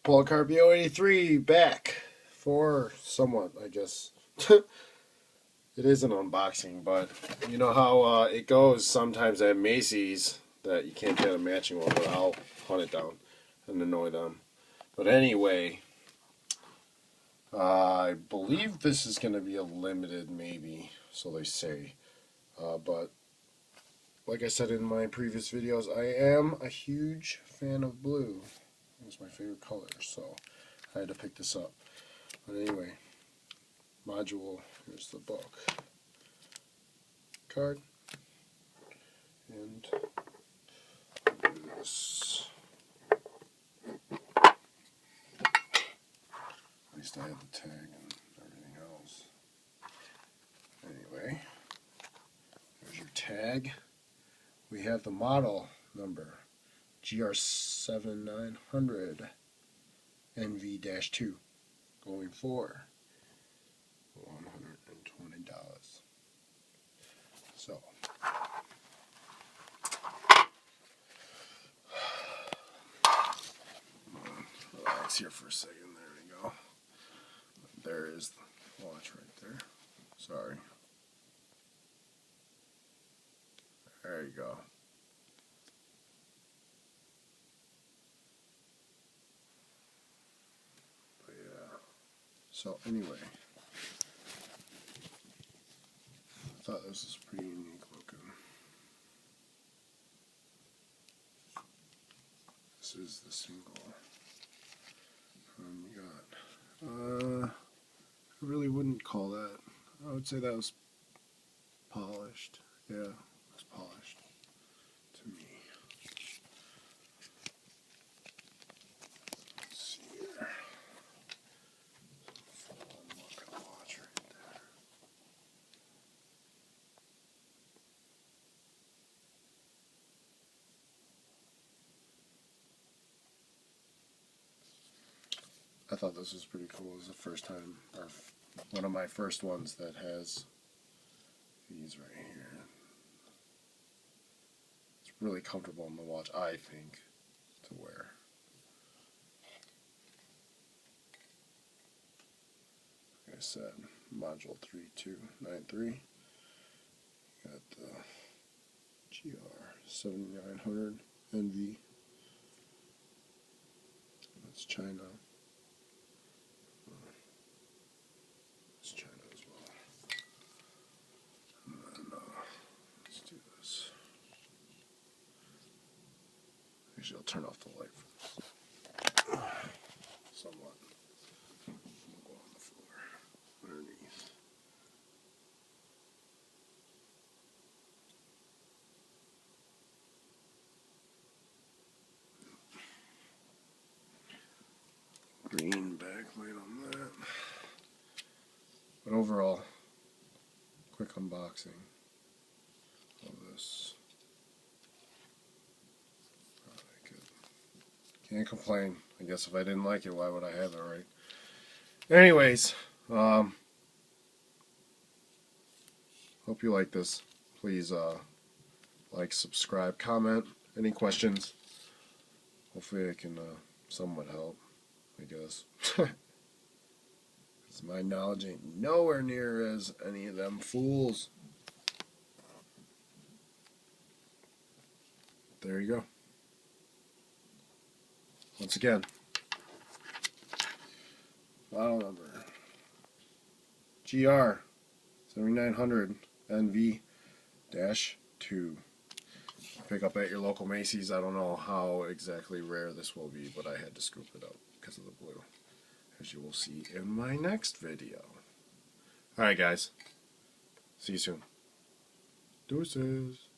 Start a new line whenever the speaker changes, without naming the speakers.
Paul Carpio 83 back for somewhat, I guess. It is an unboxing, but you know how it goes sometimes at Macy's that you can't get a matching one, but I'll hunt it down and annoy them. But anyway, I believe this is going to be a limited maybe, so they say. But like I said in my previous videos, I am a huge fan of blue. It's my favorite color, so I had to pick this up. But anyway, module, here's the book. Card. And do this. At least I had the tag and everything else. Anyway, there's your tag. We have the model number GR7900NV-2 going for $120. So relax here for a second. There we go. There is the watch right there. Sorry. There you go. But yeah. So anyway, I thought this was pretty unique looking. This is the single. We got. I really wouldn't call that. I would say that was polished. Yeah, it was polished to me. Let's see here. Full look at the watch right there. I thought this was pretty cool. It was the first time, or one of my first ones that has these right here. It's really comfortable on the watch, I think, to wear. Like I said, module 3293. Got the GR7900NV. That's China. It's China as well. And then, let's do this. Actually, I'll turn off the light for this. Somewhat. We'll go on the floor underneath. Green backlight on that. But overall, quick unboxing of this. Can't complain. I guess if I didn't like it, why would I have it, right? Anyways, hope you like this. Please like, subscribe, comment. Any questions? Hopefully I can somewhat help, I guess. Because my knowledge ain't nowhere near as any of them fools. There you go. Once again, model number GR7900NV-2. Pick up at your local Macy's. I don't know how exactly rare this will be, but I had to scoop it up because of the blue, as you will see in my next video. Alright guys, see you soon. Deuces.